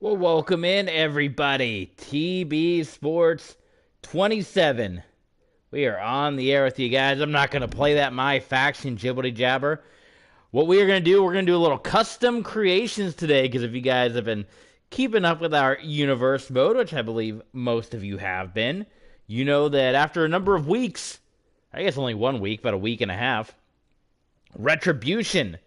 Well, welcome in, everybody. TB Sports 27. We are on the air with you guys. I'm not going to play that My Faction jibbly jabber. What we are going to do, we're going to do a little custom creations today, because if you guys have been keeping up with our universe mode, which I believe most of you have been, you know that after a number of weeks, I guess only 1 week, but a week and a half, Retribution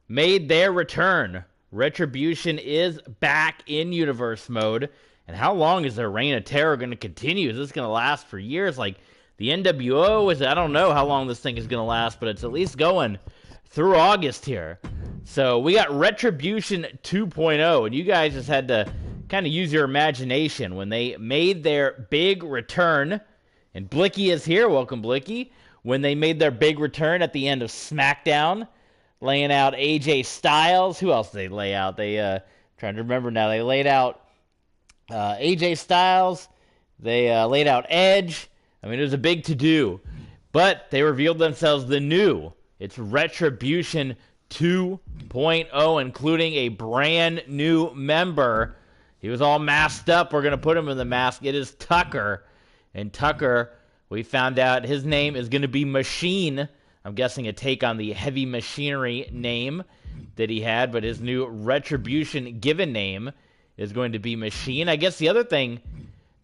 made their return. Retribution is back in universe mode. And how long is their reign of terror going to continue? Is this going to last for years? Like the NWO I don't know how long this thing is going to last, but it's at least going through August here. So we got Retribution 2.0, and you guys just had to kind of use your imagination when they made their big return. And Blicky is here. Welcome, Blicky. When they made their big return at the end of SmackDown, laying out AJ Styles. Who else did they lay out? Trying to remember now. They laid out AJ Styles. They laid out Edge. I mean, it was a big to-do. But they revealed themselves the new. It's Retribution 2.0, including a brand new member. He was all masked up. We're going to put him in the mask. It is Tucker. And Tucker, we found out his name is going to be Machine. I'm guessing a take on the Heavy Machinery name that he had, but his new Retribution given name is going to be Machine. I guess the other thing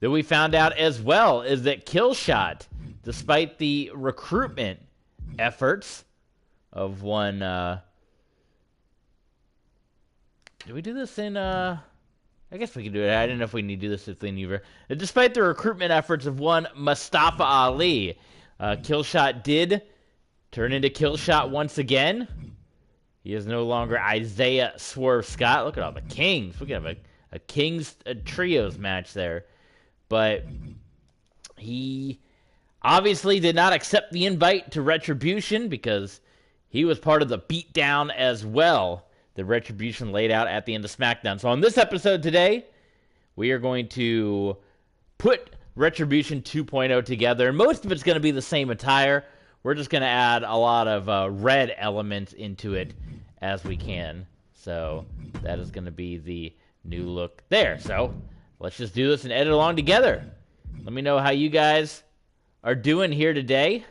that we found out as well is that Killshot, despite the recruitment efforts of one, did we do this in, I guess we can do it. I don't know if we need to do this in Universe. Despite the recruitment efforts of one Mustafa Ali, Killshot did turn into Killshot once again. He is no longer Isaiah Swerve Scott. Look at all the Kings. We can have a Kings trios match there. But he obviously did not accept the invite to Retribution because he was part of the beatdown as well that Retribution laid out at the end of SmackDown. So on this episode today, we are going to put Retribution 2.0 together. And most of it's going to be the same attire. We're just going to add a lot of red elements into it as we can. So that is going to be the new look there. So let's just do this and edit along together. Let me know how you guys are doing here today.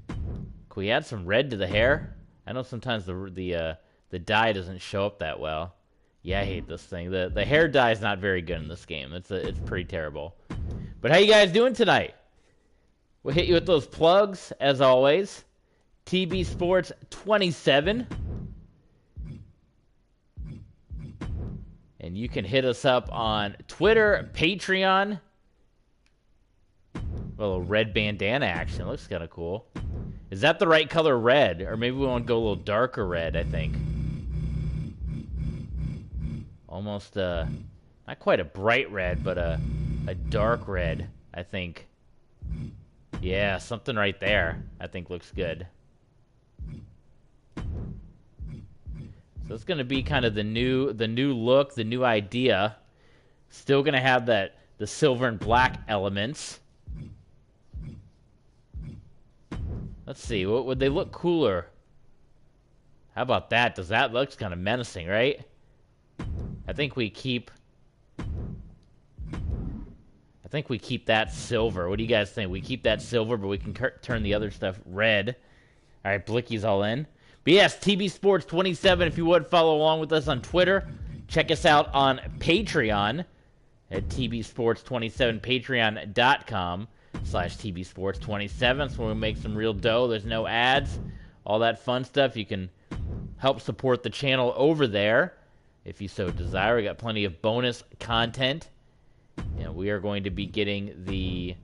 Can we add some red to the hair? I know sometimes the dye doesn't show up that well. Yeah, I hate this thing. The hair dye is not very good in this game. It's pretty terrible. But how you guys doing tonight? We'll hit you with those plugs, as always. TB Sports 27. And you can hit us up on Twitter, Patreon. A little red bandana action. Looks kind of cool. Is that the right color red? Or maybe we want to go a little darker red, I think. Almost, not quite a bright red, but a dark red, I think. Yeah, something right there I think looks good. So it's going to be kind of the new look, the new idea. Still going to have the silver and black elements. Let's see, what would they look cooler? How about that? That looks kind of menacing, right? I think we keep that silver. What do you guys think? We keep that silver, but we can turn the other stuff red. All right, Blicky's all in. But yes, TB Sports 27, if you would, follow along with us on Twitter. Check us out on Patreon at TB Sports 27, patreon.com/TB Sports 27. So we'll make some real dough. There's no ads, all that fun stuff. You can help support the channel over there if you so desire. We got plenty of bonus content. And we are going to be getting the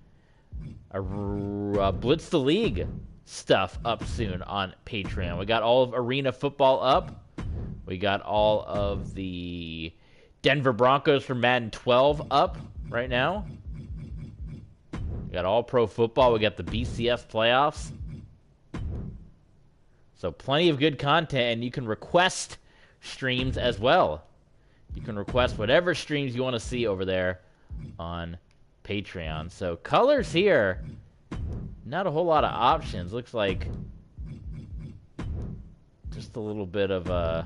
Blitz the League stuff up soon on Patreon. We got all of Arena Football up. We got all of the Denver Broncos from Madden 12 up right now. We got all pro football. We got the BCS playoffs. So plenty of good content, and you can request streams as well. You can request whatever streams you want to see over there on Patreon. So colors here, not a whole lot of options. Looks like just a little bit of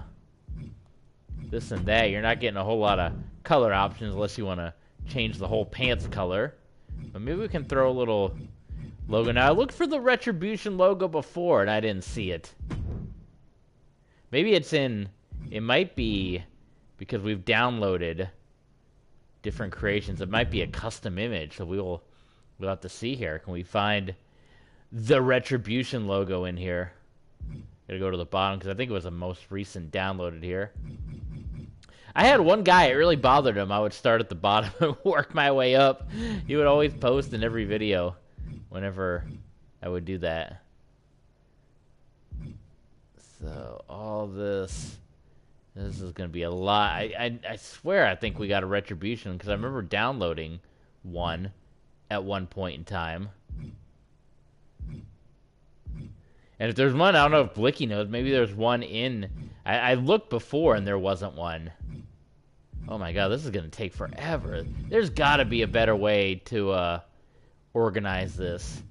this and that. You're not getting a whole lot of color options unless you want to change the whole pants color. But maybe we can throw a little logo. Now, I looked for the Retribution logo before, and I didn't see it. Maybe it's in... It might be because we've downloaded different creations. It might be a custom image, so we'll have to see here. Can we find the Retribution logo in here? Gotta go to the bottom, because I think it was the most recent downloaded here. I had one guy, it really bothered him. I would start at the bottom and work my way up. He would always post in every video whenever I would do that. So, all this is going to be a lot. I swear I think we got a Retribution, because I remember downloading one at one point in time. And if there's one, I don't know if Blicky knows, maybe there's one in... I looked before and there wasn't one. Oh my god, this is going to take forever. There's got to be a better way to organize this.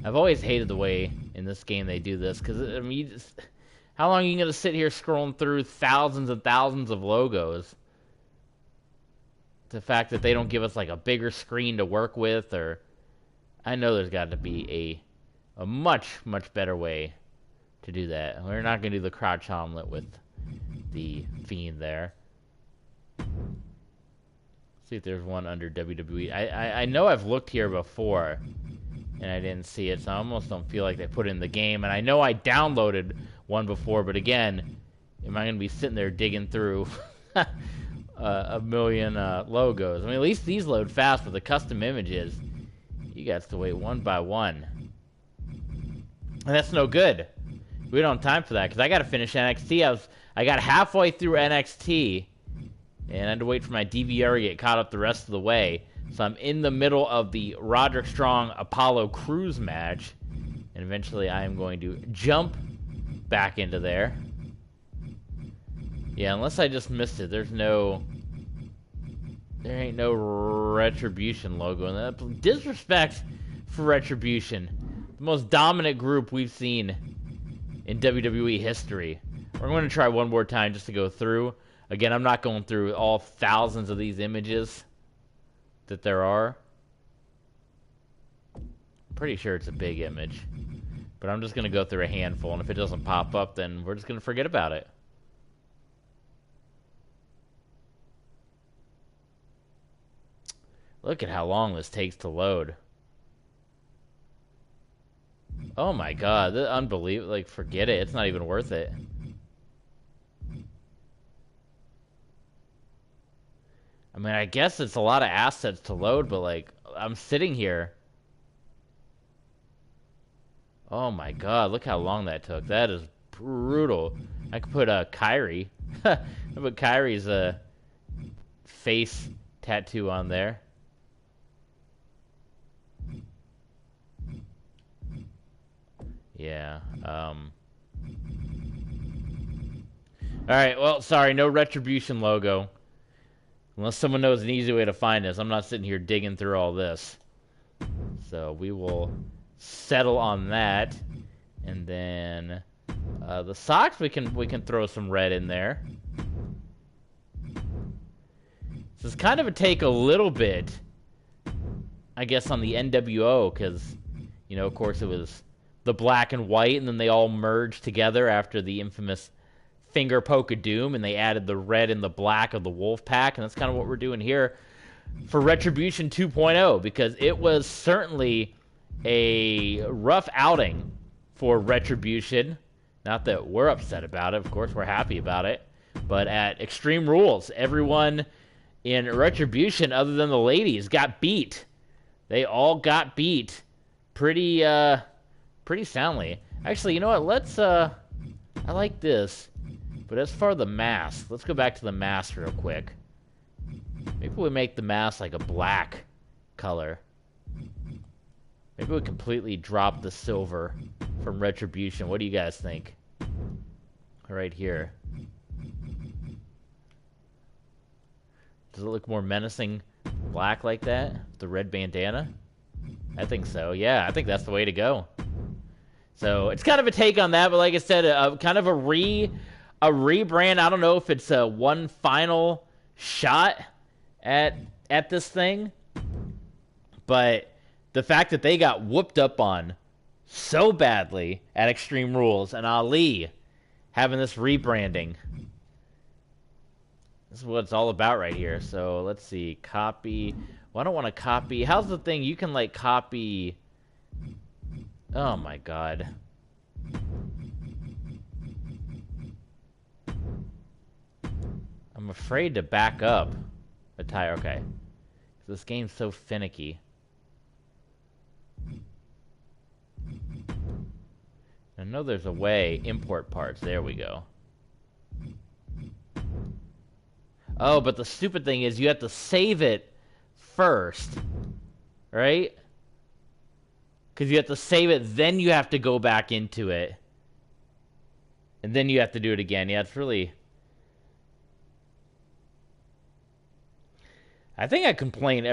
I've always hated the way in this game they do this, because, I mean, how long are you going to sit here scrolling through thousands and thousands of logos? The fact that they don't give us, like, a bigger screen to work with, or... I know there's got to be a much, much better way to do that. We're not going to do the crouch omelet with the Fiend there. See if there's one under WWE. I know I've looked here before, and I didn't see it, so I almost don't feel like they put it in the game. And I know I downloaded one before, but again, am I going to be sitting there digging through a million logos? I mean, at least these load fast with the custom images. You got to wait one by one. And that's no good. We don't have time for that, because I got to finish NXT. I got halfway through NXT, and I had to wait for my DVR to get caught up the rest of the way. So I'm in the middle of the Roderick Strong Apollo Crews match, and eventually I am going to jump back into there. Yeah, unless I just missed it. There ain't no Retribution logo. And that disrespect for Retribution. The most dominant group we've seen in WWE history. We're going to try one more time just to go through. Again, I'm not going through all thousands of these images that there are. I'm pretty sure it's a big image. But I'm just going to go through a handful, and if it doesn't pop up, then we're just going to forget about it. Look at how long this takes to load. Oh my god, unbelievable. Like, forget it. It's not even worth it. I mean, I guess it's a lot of assets to load, but, like, I'm sitting here. Oh my god, look how long that took. That is brutal. I could put Kyrie. I put Kyrie's face tattoo on there. Yeah. Alright, well, sorry, no Retribution logo. Unless someone knows an easy way to find us. I'm not sitting here digging through all this. So we will settle on that. And then the socks, we can throw some red in there. This is kind of a take a little bit, I guess, on the NWO, because, you know, of course it was the black and white, and then they all merged together after the infamous finger poke of doom, and they added the red and the black of the wolf pack, and that's kind of what we're doing here for Retribution 2.0, because it was certainly a rough outing for Retribution. Not that we're upset about it, of course we're happy about it, but at Extreme Rules, everyone in Retribution, other than the ladies, got beat. They all got beat pretty soundly. Actually, you know what? Let's I like this. But as far as the mask, let's go back to the mask real quick. Maybe we make the mask like a black color. Maybe we completely drop the silver from Retribution. What do you guys think? Right here. Does it look more menacing black like that? The red bandana? I think so. Yeah, I think that's the way to go. So it's kind of a take on that, but like I said, kind of a a rebrand. I don't know if it's a one final shot at this thing, but the fact that they got whooped up on so badly at Extreme Rules and Ali having this rebranding, this is what it's all about right here. So let's see, copy. Well, I don't want to copy. How's the thing? You can like copy. Oh my god. I'm afraid to back up. Attire, okay. This game's so finicky. I know there's a way. Import parts. There we go. Oh, but the stupid thing is you have to save it first. Right? Because you have to save it, then you have to go back into it. And then you have to do it again. Yeah, it's really... I think I complain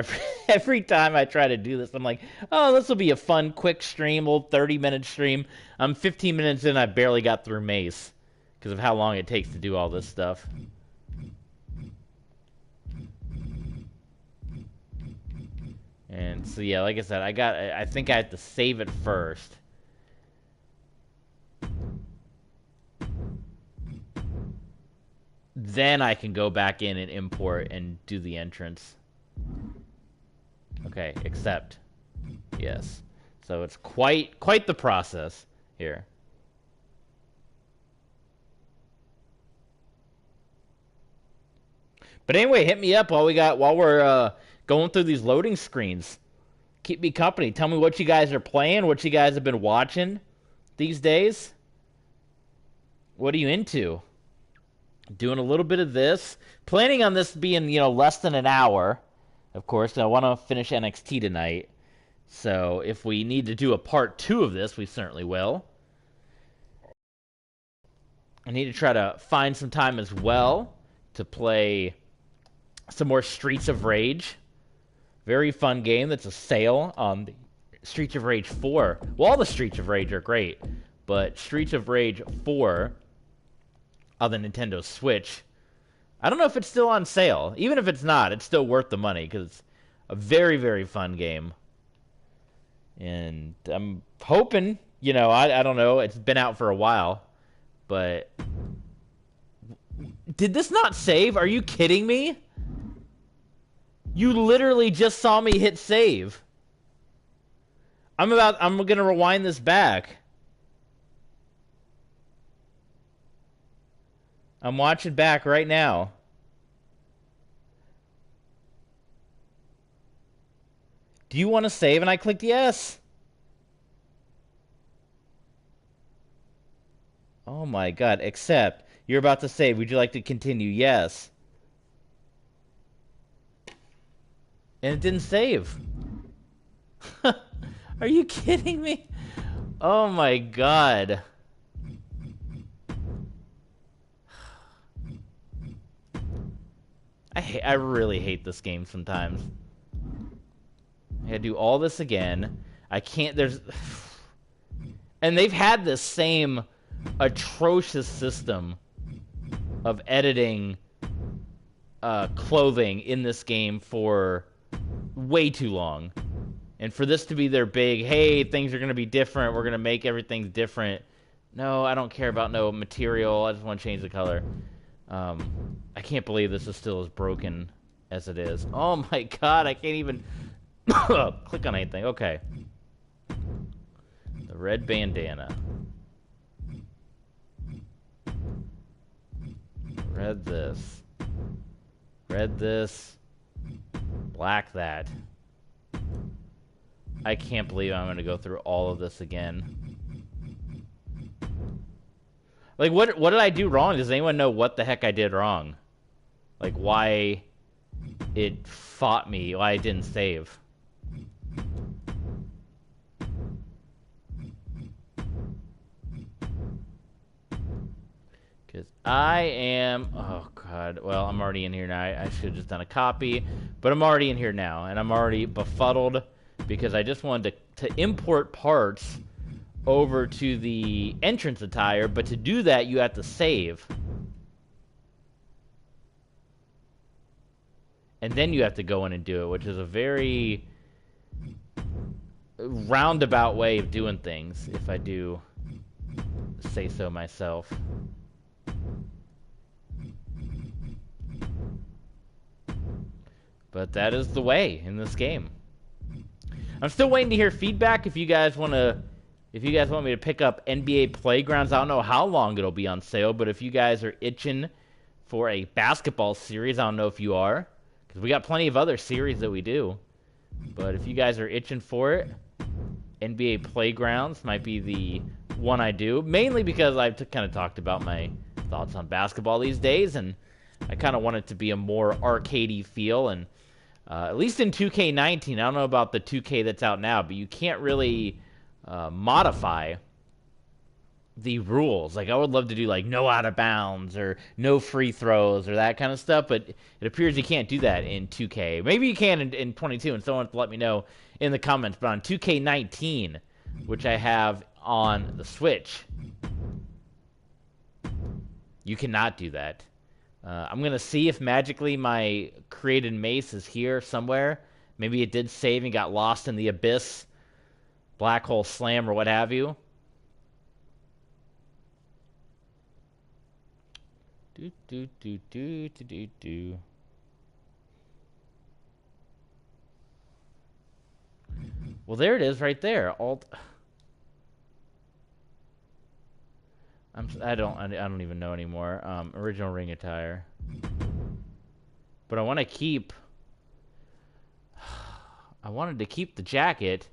every time I try to do this. I'm like, oh, this will be a fun, quick stream, little 30-minute stream. I'm 15 minutes in, I barely got through Mace because of how long it takes to do all this stuff. And so, yeah, like I said, I think I have to save it first. Then I can go back in and import and do the entrance. Okay, accept. Yes. So it's quite the process here. But anyway, hit me up while we're going through these loading screens. Keep me company. Tell me what you guys are playing, what you guys have been watching these days. What are you into? Doing a little bit of this. Planning on this being, less than an hour. Of course, I want to finish NXT tonight. So if we need to do a part 2 of this, we certainly will. I need to try to find some time as well to play some more Streets of Rage. Very fun game that's a sale on the Streets of Rage 4. Well, all the Streets of Rage are great, but Streets of Rage 4 on the Nintendo Switch, I don't know if it's still on sale. Even if it's not, it's still worth the money because it's a very, very fun game. And I'm hoping, I don't know, it's been out for a while, but did this not save? Are you kidding me? You literally just saw me hit save. I'm gonna rewind this back. I'm watching back right now. Do you want to save? And I clicked yes. Oh my god, accept. You're about to save. Would you like to continue? Yes. And it didn't save. Are you kidding me? Oh my god. I really hate this game sometimes. I gotta do all this again. I can't, and they've had this same atrocious system of editing clothing in this game for way too long. And for this to be their big, hey, things are gonna be different, we're gonna make everything different. No, I don't care about no material, I just want to change the color. I can't believe this is still as broken as it is. Oh my god, I can't even click on anything. Okay. The red bandana. Red this. Red this. Black that. I can't believe I'm going to go through all of this again. Like, what did I do wrong? Does anyone know what the heck I did wrong? Like, why it fought me, why I didn't save. Because I am... Oh, God. Well, I'm already in here now. I should have just done a copy. But I'm already in here now. And I'm already befuddled because I just wanted to import parts over to the entrance attire, but to do that you have to save. and then you have to go in and do it, which is a very roundabout way of doing things, if I do say so myself. But that is the way in this game. I'm still waiting to hear feedback. If you guys want me to pick up NBA Playgrounds, I don't know how long it'll be on sale, but if you guys are itching for a basketball series, I don't know if you are, because we got plenty of other series that we do. But if you guys are itching for it, NBA Playgrounds might be the one I do, mainly because I've kind of talked about my thoughts on basketball these days, and I kind of want it to be a more arcadey feel, and at least in 2K19, I don't know about the 2K that's out now, but you can't really modify the rules. Like, I would love to do, like, no out of bounds or no free throws or that kind of stuff, but it appears you can't do that in 2K. Maybe you can in 22, and someone let me know in the comments, but on 2K19, which I have on the Switch, you cannot do that. I'm going to see if magically my created mace is here somewhere. Maybe it did save and got lost in the abyss, black hole slam, or what have you. Well, there it is right there. I don't even know anymore. Original ring attire. But I want to keep... I wanted to keep the jacket.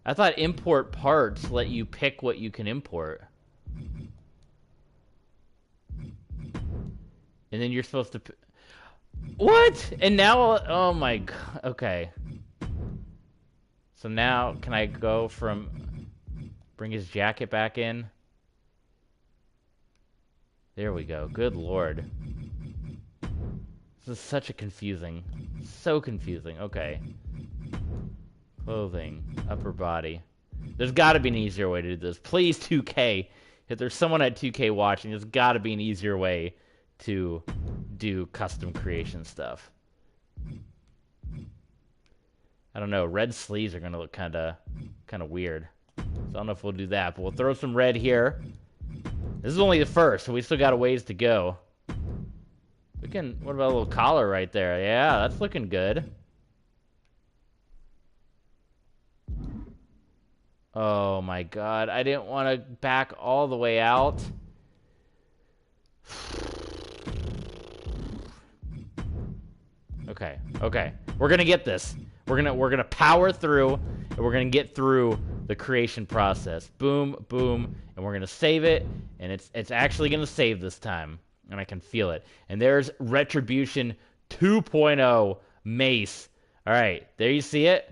I thought import parts let you pick what you can import. And then you're supposed to... What? And now... Oh my god. Okay. So now, can I go from... Bring his jacket back in? There we go. Good lord. This is such a confusing... So confusing. Okay. Clothing. Upper body. There's got to be an easier way to do this. Please, 2K. If there's someone at 2K watching, there's got to be an easier way to do custom creation stuff. I don't know. Red sleeves are going to look kind of weird. So I don't know if we'll do that, but we'll throw some red here. This is only the first, so we still got a ways to go. We can... What about a little collar right there? Yeah, that's looking good. Oh my god, I didn't want to back all the way out. Okay, okay. We're gonna get this. We're gonna power through, and we're gonna get through the creation process. Boom, boom, and we're gonna save it, and it's actually gonna save this time, and I can feel it. And there's Retribution 2.0 Mace. All right, there you see it.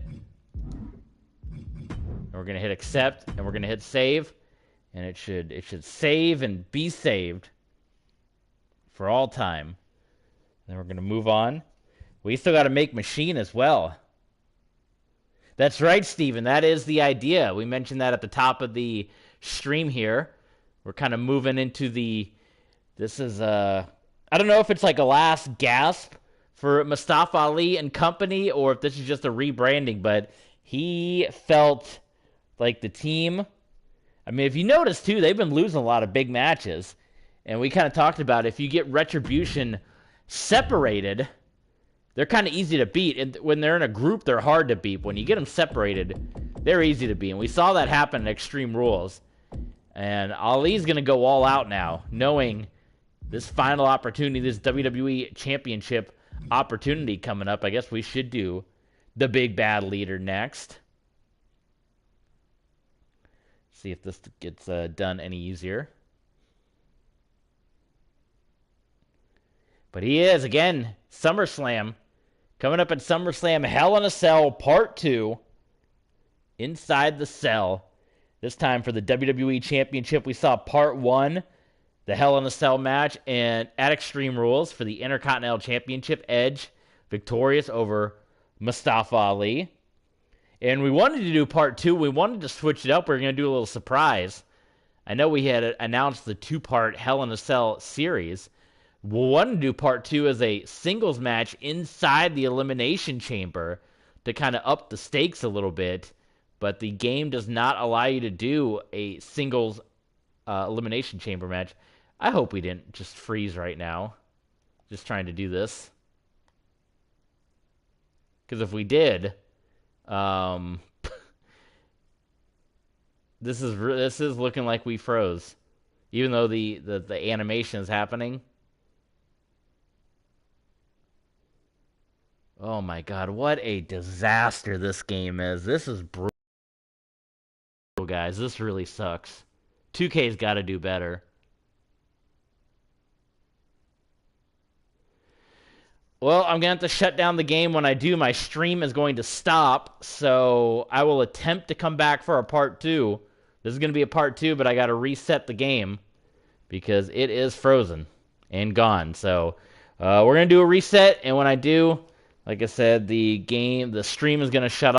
And we're gonna hit accept, and we're gonna hit save, and it should save and be saved for all time. Then we're gonna move on. We still got to make machine as well. That's right, Steven. That is the idea. We mentioned that at the top of the stream here. We're kind of moving into the... This is, I don't know if it's like a last gasp for Mustafa Ali and company, or if this is just a rebranding, but he felt like the team... I mean, if you notice, too, they've been losing a lot of big matches. And we kind of talked about if you get Retribution separated... They're kind of easy to beat. And when they're in a group, they're hard to beat. When you get them separated, they're easy to beat. And we saw that happen in Extreme Rules. And Ali's going to go all out now, knowing this final opportunity, this WWE Championship opportunity coming up. I guess we should do the Big Bad Leader next. See if this gets done any easier. But he is, again, SummerSlam. Coming up at SummerSlam, Hell in a Cell Part 2. Inside the Cell. This time for the WWE Championship, we saw Part 1, the Hell in a Cell match, and at Extreme Rules for the Intercontinental Championship, Edge victorious over Mustafa Ali. And we wanted to do Part 2. We wanted to switch it up. We were going to do a little surprise. I know we had announced the 2-part Hell in a Cell series, We'll want to do part 2 as a singles match inside the Elimination Chamber to kind of up the stakes a little bit, but the game does not allow you to do a singles Elimination Chamber match. I hope we didn't just freeze right now, just trying to do this. Because if we did, this is looking like we froze, even though the animation is happening. Oh my god, what a disaster this game is. This is brutal, guys. This really sucks. 2K's got to do better. Well, I'm going to have to shut down the game. When I do, my stream is going to stop, so I will attempt to come back for a part 2. This is going to be a part 2, but I got to reset the game because it is frozen and gone. So we're going to do a reset, and when I do, like I said, the stream is going to shut off.